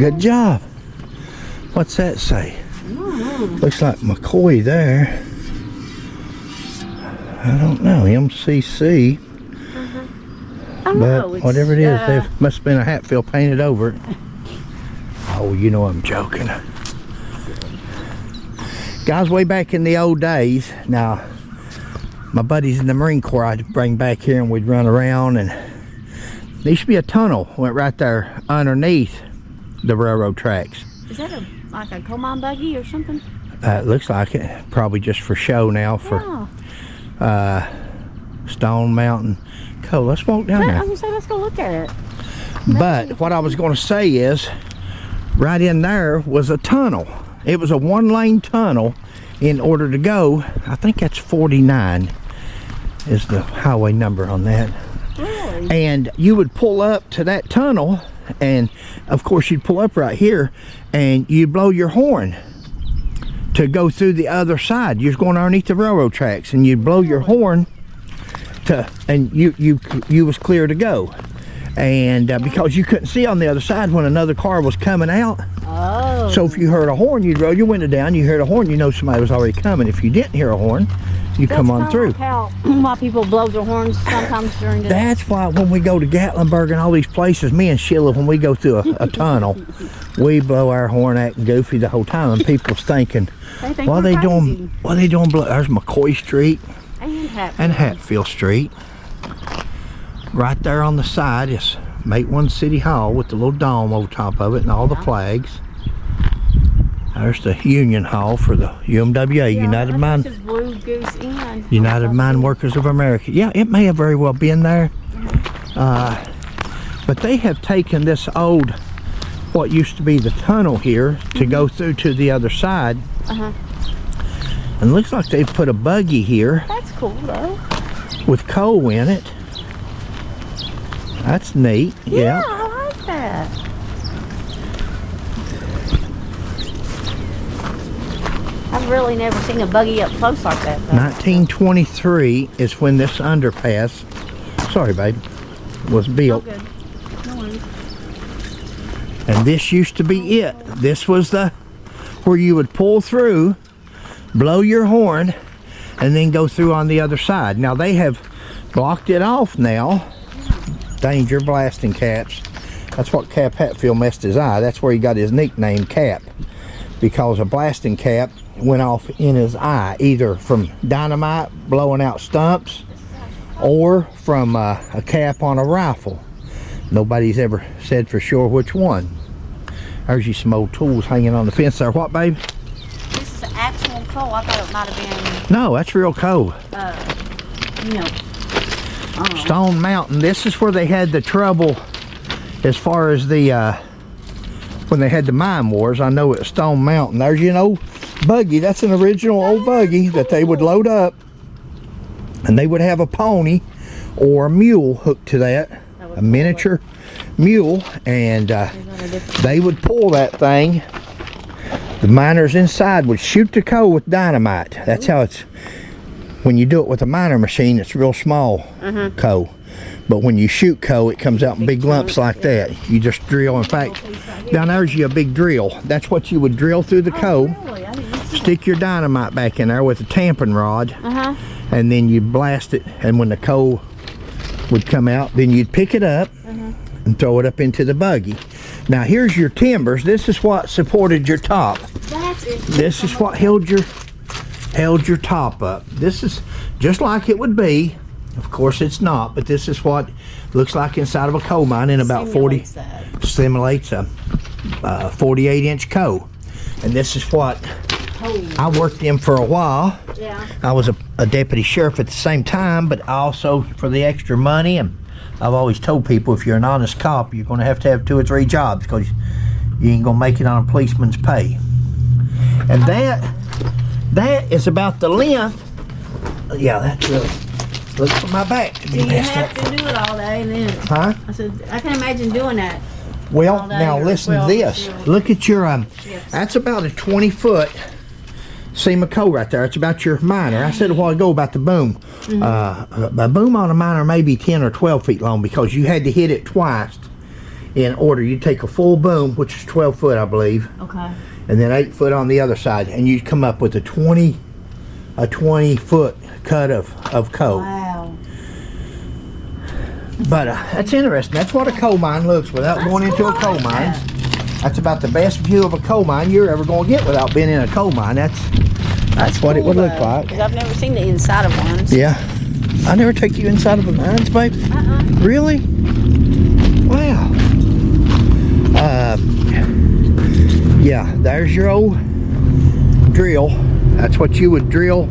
Good job. What's that say? Looks like McCoy there. I don't know. MCC. But whatever it is, there must have been a Hatfield painted over it. Oh, you know I'm joking. Guys, way back in the old days, now my buddies in the Marine Corps I'd bring back here and we'd run around, and there used to be a tunnel went right there underneath the railroad tracks. Is that like a coal mine buggy or something? It looks like it. Probably just for show now for Stone Mountain Coal. Let's walk down there. I was gonna say, let's go look at it. But what I was going to say is, right in there was a tunnel. It was a one-lane tunnel in order to go. I think that's 49 is the highway number on that. Really? And you would pull up to that tunnel, and of course you'd pull up right here and you'd blow your horn to go through the other side. You're going underneath the railroad tracks, and you'd blow your horn to, and you was clear to go. And because you couldn't see on the other side when another car was coming out. Oh. So if you heard a horn, you'd roll your window down. You heard a horn, you know somebody was already coming. If you didn't hear a horn, you come on through. That's why people blow their horns sometimes during the day. That's why when we go to Gatlinburg and all these places, me and Sheila, when we go through a tunnel, we blow our horn acting goofy the whole time, and people's thinking, what are they doing? What are they doing? There's McCoy Street and Hatfield Street. Right there on the side is Matewan City Hall with the little dome over top of it and all the flags. There's the Union Hall for the UMWA, United Mine Workers of America. Yeah, it may have very well been there. But they have taken this old, what used to be the tunnel here, to go through to the other side. And it looks like they've put a buggy here. That's cool though. With coal in it. That's neat. Yeah, I like that. I've really never seen a buggy up close like that though. 1923 is when this underpass, sorry babe, was built. Oh, good. No worries. And this used to be it. This was the where you would pull through, blow your horn, and then go through on the other side. Now they have blocked it off now. Danger blasting caps. That's what Cap Hatfield messed his eye. That's where he got his nickname Cap, because a blasting cap went off in his eye, either from dynamite blowing out stumps or from a cap on a rifle. Nobody's ever said for sure which one. There's you some old tools hanging on the fence there. What, babe? This is actual coal. I thought it might have been. No, that's real coal. You know. Stone Mountain. This is where they had the trouble as far as the when they had the mine wars. I know it's Stone Mountain. There's your old buggy. That's an original old buggy that they would load up, and they would have a pony or a mule hooked to that, a miniature mule, and they would pull that thing. The miners inside would shoot the coal with dynamite. That's how it's. When you do it with a miner machine, it's real small coal. But when you shoot coal, it comes out in big lumps like that. You just drill. In fact, down there's you a big drill. That's what you would drill through the coal. Stick your dynamite back in there with a tamping rod, and then you blast it. And when the coal would come out, then you'd pick it up and throw it up into the buggy. Now here's your timbers. This is what supported your top. This is what held your top up. This is just like it would be. Of course it's not, but this is what looks like inside of a coal mine in about simulates a 48-inch coal. And this is what I worked in for a while. I was a deputy sheriff at the same time, but also for the extra money. And I've always told people, if you're an honest cop, you're going to have 2 or 3 jobs, because you ain't going to make it on a policeman's pay. And that is about the length. Yeah, that's really. Look for my back to be messed up. You have to do it all day, and then. Huh? I said, I can imagine doing that. Well, now listen to this. Look at your that's about a 20-foot seam of coal right there. It's about your miner. I said a while ago about the boom. A boom on a miner may be 10 or 12 feet long, because you had to hit it twice in order. You take a full boom, which is 12 foot, I believe. Okay. And then 8 foot on the other side, and you come up with a 20 foot cut of coal. Wow. But that's interesting. That's what a coal mine looks without going into a coal mine. That's about the best view of a coal mine you're ever going to get without being in a coal mine. That's what it would look like. Because I've never seen the inside of one. Yeah. I never take you inside of a mines, babe. Really? Wow. Yeah, there's your old drill. That's what you would drill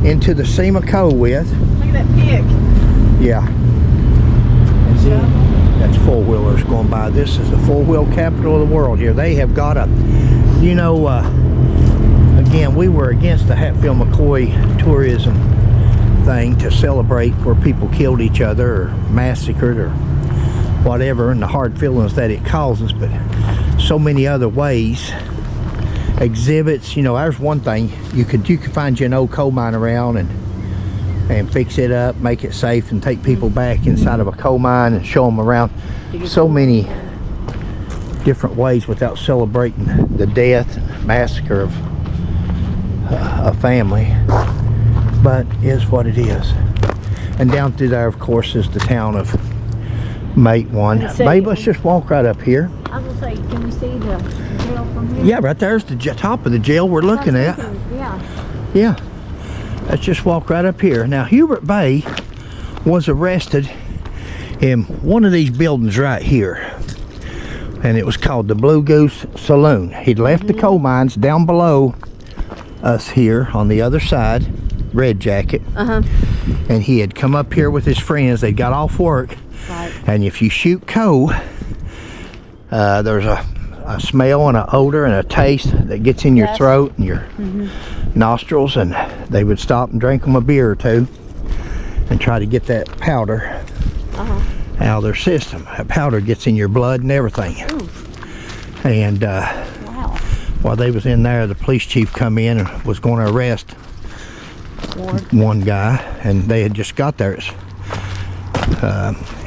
into the seam of coal with. Look at that pick. Yeah. That's four-wheelers going by. This is the four-wheel capital of the world here. They have got a, you know, again, we were against the Hatfield McCoy tourism thing to celebrate where people killed each other or massacred or whatever, and the hard feelings that it causes, but so many other ways. Exhibits, you know, there's one thing you could find you an old coal mine around and fix it up, make it safe, and take people back inside of a coal mine and show them around. So many different ways without celebrating the death, massacre of a family, but is what it is. And down through there, of course, is the town of Matewan. Maybe let's just walk right up here. I was gonna say, can we see the jail from here? Yeah, right there's the top of the jail we're looking at. Yeah. Let's just walk right up here. Now, Hubert Bay was arrested in one of these buildings right here, and it was called the Blue Goose Saloon. He'd left the coal mines down below us here on the other side, Red Jacket, and he had come up here with his friends. They got off work, and if you shoot coal, there's a smell and an odor and a taste that gets in your throat and your nostrils, and they would stop and drink them a beer or two and try to get that powder out of their system. That powder gets in your blood and everything. And while they was in there, the police chief come in and was going to arrest one guy, and they had just got there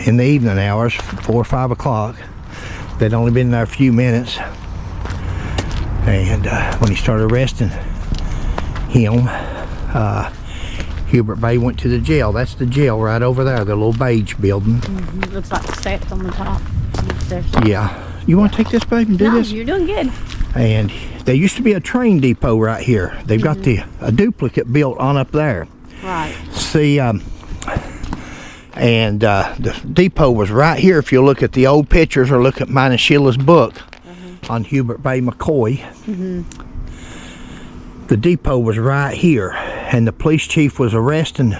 in the evening hours, 4 or 5 o'clock. They'd only been there a few minutes, and when he started arresting him, Hubert Bay went to the jail. That's the jail right over there, the little beige building. Looks like steps on the top. Yeah. You want to take this, babe, and do this? You're doing good. And there used to be a train depot right here. They've got a duplicate built on up there. Right. See, and the depot was right here. If you look at the old pictures or look at mine and Sheila's book on Hubert Bay McCoy, the depot was right here, and the police chief was arresting.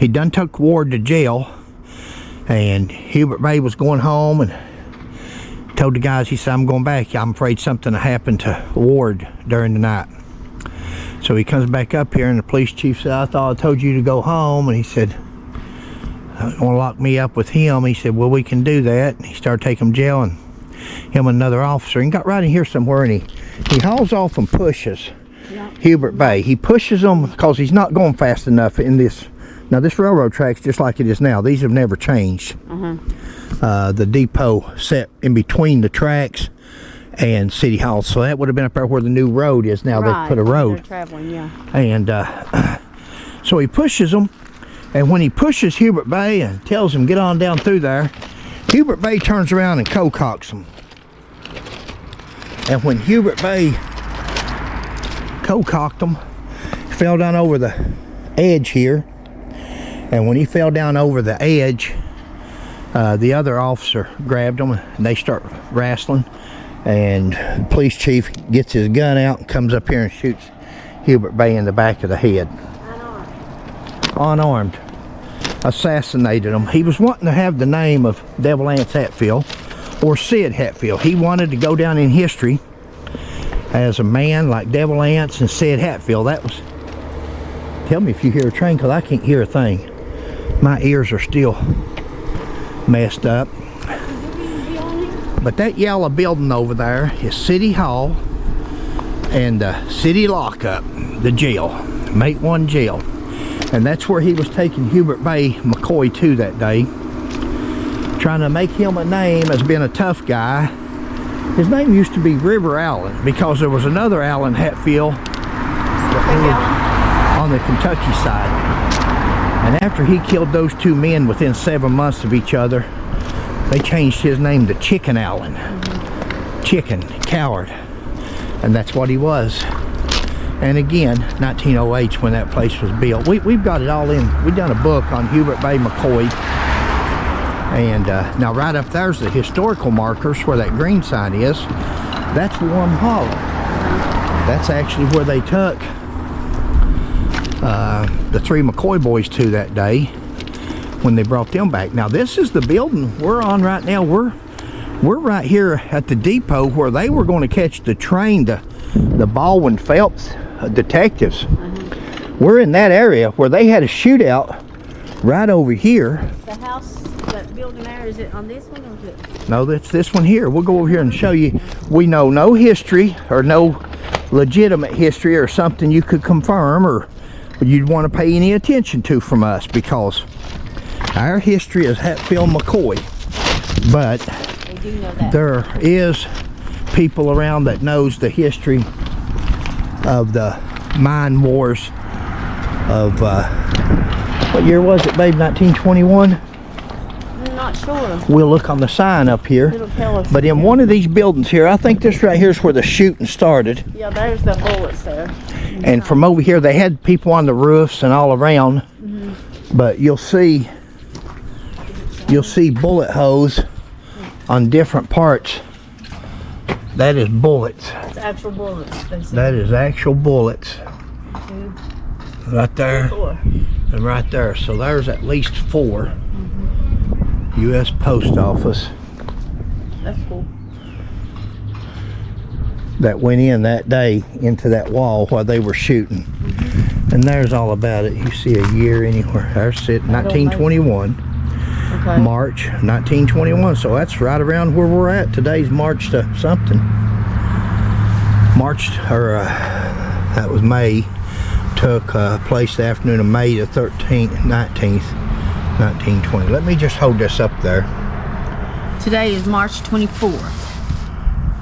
He done took Ward to jail, and Hubert Bay was going home and told the guys, he said, I'm going back. I'm afraid something happened to Ward during the night. So he comes back up here, and the police chief said, I thought I told you to go home. And he said, want to lock me up with him? He said, well, we can do that. And he started taking him to jail, and him and another officer, and got right in here somewhere, and he hauls off and pushes Hubert Bay. He pushes him because he's not going fast enough in this. Now, this railroad track's just like it is now. These have never changed. The depot set in between the tracks and City Hall, so that would have been up there where the new road is now. They've put a road. Traveling, and so he pushes him, and when he pushes Hubert Bay and tells him get on down through there, Hubert Bay turns around and co-cocks him. And when Hubert Bay co-cocked him, he fell down over the edge here, and when he fell down over the edge, the other officer grabbed him, and they start wrestling, and the police chief gets his gun out and comes up here and shoots Hubert Bay in the back of the head. Unarmed. Assassinated him. He was wanting to have the name of Devil Anse Hatfield, or Sid Hatfield. He wanted to go down in history as a man like Devil Anse and Sid Hatfield. That was, tell me if you hear a train, because I can't hear a thing. My ears are still messed up. But that yellow building over there is City Hall and the city lockup, the jail, Matewan Jail. And that's where he was taking Hubert Bay McCoy to that day. trying to make him a name as being a tough guy. His name used to be River Allen because there was another Allen Hatfield on the Kentucky side. And after he killed those two men within 7 months of each other, they changed his name to Chicken Allen. Chicken, coward. And that's what he was. And again, 1908 when that place was built. We've got it all in. We've done a book on Hubert Bay McCoy. And now right up there's the historical markers where that green sign is. That's Warm Hollow. That's actually where they took the 3 McCoy boys to that day when they brought them back. Now this is the building we're on right now. We're right here at the depot where they were going to catch the train, the Baldwin Phelps detectives. We're in that area where they had a shootout right over here. The house, that building there, is it on this one or is it? No, that's this one here. We'll go over here and show you. We know no history or no legitimate history or something you could confirm or you'd want to pay any attention to from us, because our history is Hatfield McCoy. But They do know that. there is people around that knows the history of the mine wars of what year was it, babe? 1921? I'm not sure. We'll look on the sign up here. It'll tell us. But in one of these buildings here, I think this right here is where the shooting started. Yeah, there's the bullets there. And from over here, they had people on the roofs and all around. But you'll see bullet holes on different parts. That is bullets. It's actual bullets. That is actual bullets. 2, Right there 4. and right there. So there's at least 4. U.S. Post Office That's cool. that went in that day into that wall while they were shooting. And there's all about it. You see a year anywhere. There's it, 1921. Okay. March 1921. So that's right around where we're at. Today's March to something. That was May. Took place the afternoon of May the 13th, 19th, 1920. Let me just hold this up there. Today is March 24th.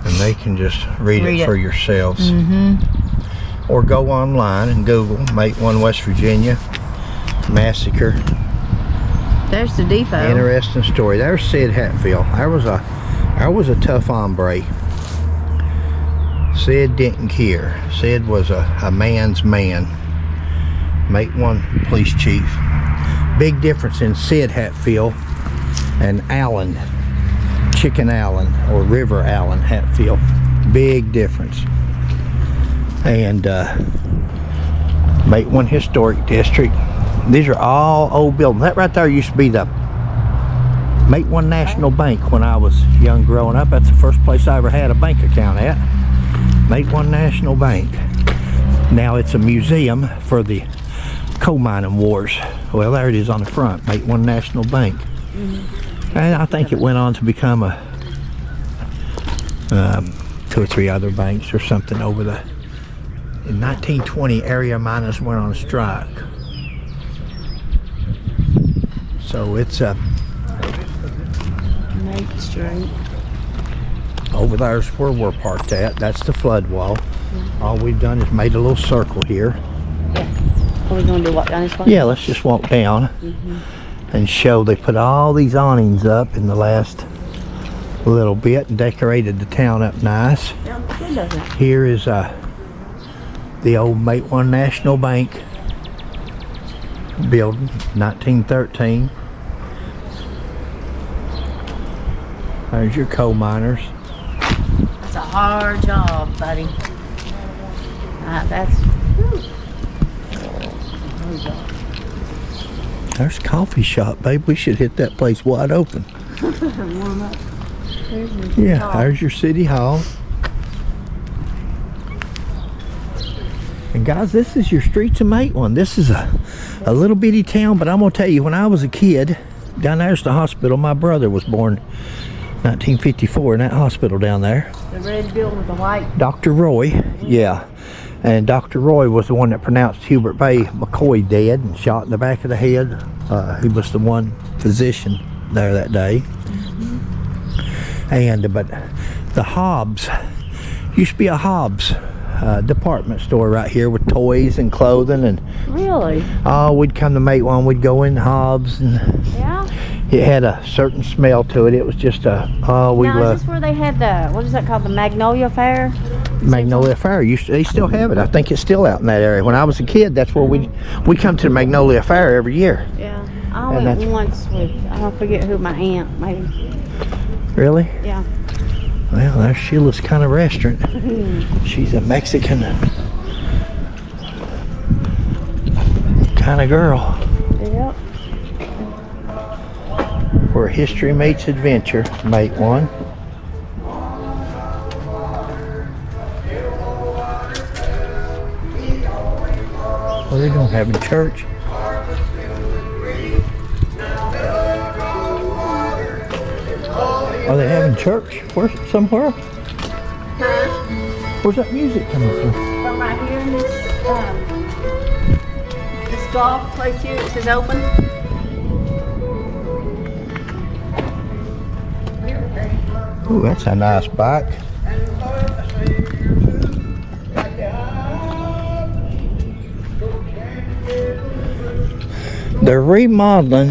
And they can just read it for yourselves. Mm-hmm. Or go online and Google Matewan, West Virginia Massacre. There's the depot. Interesting story. There's Sid Hatfield. There was a tough hombre. Sid didn't care. Sid was a man's man. Matewan police chief. Big difference in Sid Hatfield and Allen, Chicken Allen or River Allen Hatfield. Big difference. And Matewan Historic District. These are all old buildings. That right there used to be the Matewan National Bank when I was young growing up. That's the first place I ever had a bank account at. Matewan National Bank. Now it's a museum for the coal mining wars. Well, there it is on the front, Matewan National Bank. And I think it went on to become a 2 or 3 other banks or something over in 1920 area miners went on a strike. So it's Main Street. over there's where we're parked at. That's the flood wall. All we've done is made a little circle here. Yeah. Are we going to walk down this way? Yeah, let's just walk down and show they put all these awnings up in the last little bit and decorated the town up nice. Here is the old Matewan National Bank building, 1913. There's your coal miners. That's a hard job, buddy. That's hard job. There's a coffee shop, babe. We should hit that place wide open. Warm up. Yeah, there's your city hall. And guys, this is your streets of Matewan. This is a little bitty town, but I'm gonna tell you, when I was a kid, down there's the hospital. My brother was born 1954 in that hospital down there. The red building with the white. Dr. Roy, yeah. And Dr. Roy was the one that pronounced Hubert Bay McCoy dead and shot in the back of the head. He was the one physician there that day. And but the Hobbs used to be a Hobbs department store right here with toys and clothing, and Really? we'd come to Matewan, we'd go in Hobbs, and Yeah. it had a certain smell to it. It was just a we Now, love is this where they had the, what is that called, the Magnolia Fair? Magnolia Fair. They still have it. I think it's still out in that area. When I was a kid, that's where we come to the Magnolia Fair every year. Yeah. I And went that's- once with, I don't forget who, my aunt, maybe. Really? Yeah. Well, there's Sheila's kind of restaurant. She's a Mexican kind of girl. Yep. Where history meets adventure, Matewan. What are they doing? Having church? Are they having church? Somewhere? Where's that music coming from? From right here in this golf place here, it says open. Ooh, that's a nice bike. They're remodeling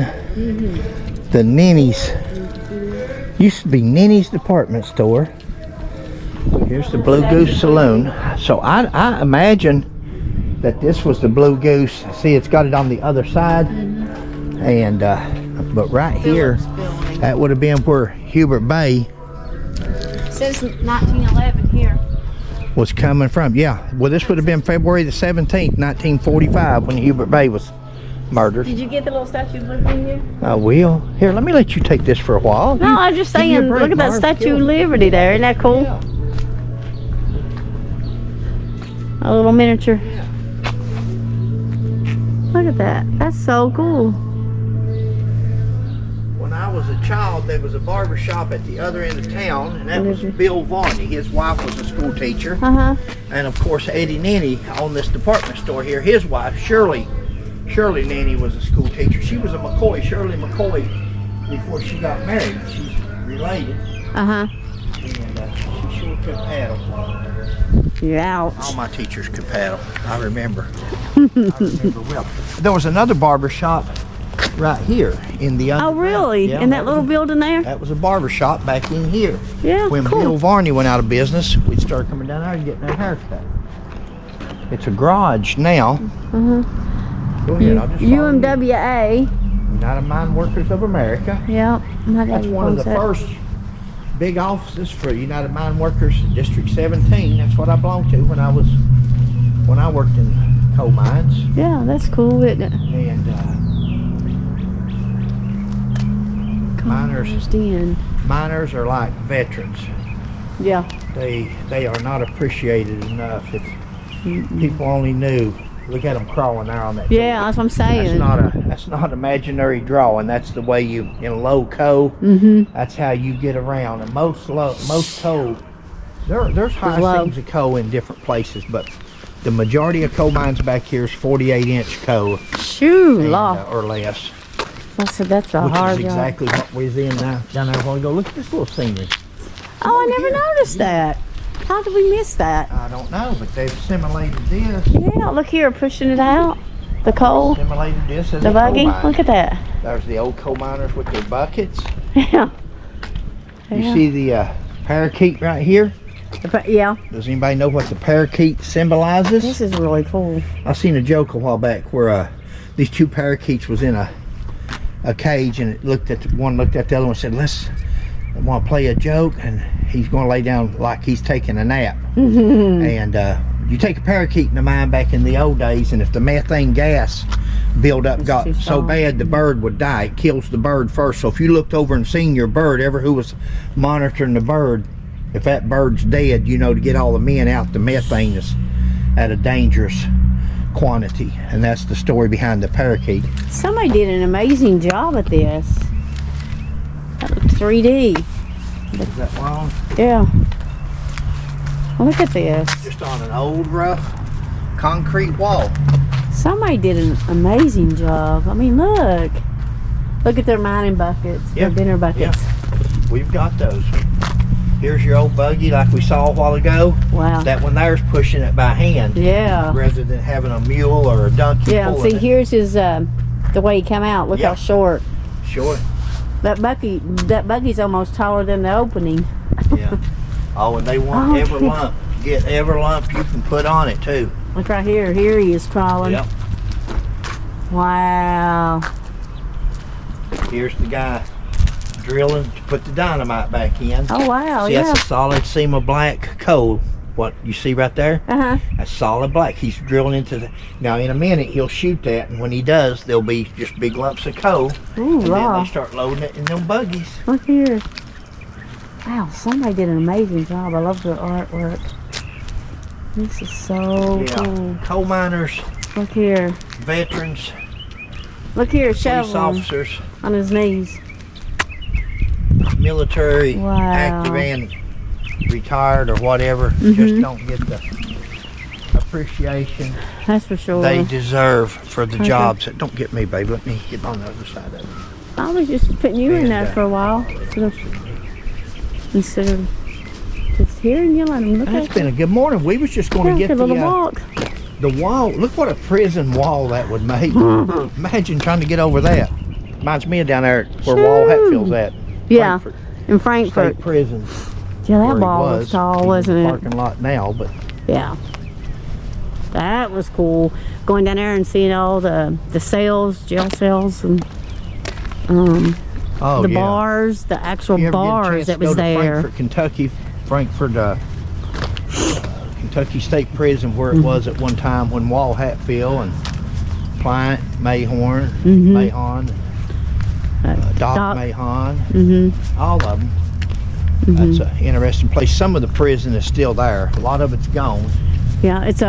the Ninny's. Used to be Ninny's department store. Here's the Blue Goose Saloon. So I imagine that this was the Blue Goose. See, it's got it on the other side. And but right here, that would have been where Hubert Bay It says 1911 here. was coming from. Yeah, well, this would have been February the 17th, 1945, when Hubert Bay was murdered. Did you get the little Statue of Liberty here? I will. Here, let me let you take this for a while. No, I'm just give me a saying, break, look at that Marv. Statue of Liberty there. Isn't that cool? Yeah. A little miniature. Look at that. That's so cool. When I was a child, there was a barber shop at the other end of town, and that was Bill Varney. His wife was a school teacher. Uh-huh. And of course, Eddie Nenny owned this department store here. His wife, Shirley Nenny, was a school teacher. She was a McCoy, Shirley McCoy, before she got married. She's related. Uh-huh. And she sure could paddle. You're out. All my teachers could paddle. I remember. I remember well. There was another barber shop right here in the Oh, underground. really? Yeah, In that little building there? That was a barber shop back in here. Yeah, When cool. Bill Varney went out of business, we'd start coming down there and getting our hair cut. It's a garage now. Uh-huh. Go ahead, I'll just follow you. UMWA. United Mine Workers of America. Yep. My That's daddy one of the owns that. first big offices for United Mine Workers, District 17. That's what I belonged to when I worked in coal mines. Yeah, that's cool, isn't it? And miners are like veterans. Yeah. They are not appreciated enough. If people only knew. Look at them crawling there on that. Yeah, that's what I'm saying. That's not imaginary drawing. That's the way you in low coal. That's how you get around. And most coal, there's high low. seams of coal in different places, but the majority of coal mines back here is 48-inch coal Shoo, and, law. or less, That's a which hard is job. exactly what we was in down there a while ago. Look at this little scenery. Oh, I never noticed that. How did we miss that? I don't know, but they've simulated this. Yeah, look here, pushing it out. The coal, Simulated this as the a coal buggy. mine. Look at that. There's the old coal miners with their buckets. Yeah. You Yeah. see the parakeet right here? Yeah. Does anybody know what the parakeet symbolizes? This is really cool. I seen a joke a while back where these two parakeets was in a cage, and it looked at one looked at the other one and said, I want to play a joke, and he's going to lay down like he's taking a nap. And you take a parakeet in the mine back in the old days, and if the methane gas buildup got too so strong. bad the bird would die. It kills the bird first. So if you looked over and seen your bird, ever who was monitoring the bird, if that bird's dead, you know to get all the men out. The methane is at a dangerous quantity, and that's the story behind the parakeet. Somebody did an amazing job at this. That looks 3D. Is that wrong? Yeah. Look at this. Just on an old rough concrete wall. Somebody did an amazing job. I mean, look. Look at their mining buckets, Yeah. their dinner buckets. Yeah. We've got those. Here's your old buggy like we saw a while ago. Wow. That one there's pushing it by hand. Yeah. Rather than having a mule or a donkey Yeah, and pulling see, it. here's his, the way he come out. Look Yeah. how short. Sure. That buggy's almost taller than the opening. Yeah. Oh, and they want Oh, every yeah. lump. Get every lump you can put on it too. Look right here. Here he is crawling. Yep. Wow. Here's the guy drilling to put the dynamite back in. Oh, wow. See, Yeah. that's a solid seam of black coal. What you see right there? Uh-huh. That's solid black. He's drilling into the. Now, in a minute, he'll shoot that, and when he does, there'll be just big lumps of coal. Ooh, and wow. then they start loading it in them buggies. Look here. Wow, somebody did an amazing job. I love the artwork. This is so Yeah. cool. Coal miners, Look here. veterans, Look here, police shoveling officers, on his knees. military, Wow. active and retired or whatever, Mm-hmm. just don't get the appreciation That's for sure. they deserve for the Okay. jobs. Don't get me, babe. Let me get on the other side of it. I was just putting you in there And, for a while. Instead of just hearing you, let them look It's at been a good morning. We was just going to you. get A little walk. the wall. Look what a prison wall that would make. Imagine trying to get over that. Reminds me of down there where Wall Hatfield's at. Yeah, Frankfurt in Frankfurt. State Prison. Yeah, where that he wall was tall, He's in wasn't the it? parking lot now, but Yeah. That was cool. Going down there and seeing all the cells, jail cells, and the yeah. bars, the actual You ever get a bars chance that to go was to there. Frankfurt, Kentucky, Kentucky State Prison, where it Mm-hmm. was at one time when Wall Hatfield and Pliant, Mayhorn, Mm-hmm. Mahon, Doc Doc. Mahon, Mm-hmm. all of them. That's an interesting place. Some of the prison is still there. A lot of it's gone. Yeah, it's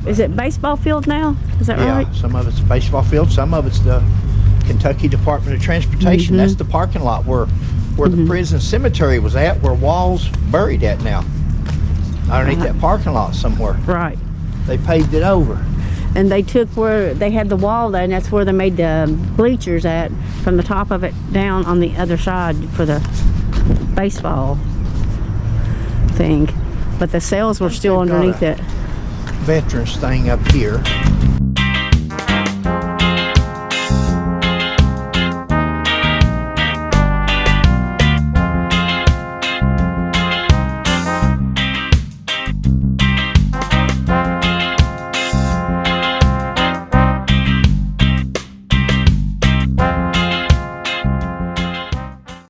is it baseball field now? Is that Yeah, right? some of it's a baseball field. Some of it's the Kentucky Department of Transportation. Mm-hmm. That's the parking lot where the prison cemetery was at, where Wall's buried at now. Underneath that parking lot somewhere. Right. They paved it over. And they took where they had the wall there, and that's where they made the bleachers at, from the top of it down on the other side for the baseball thing. But the cells were still they've got underneath a- it. Veterans thing up here.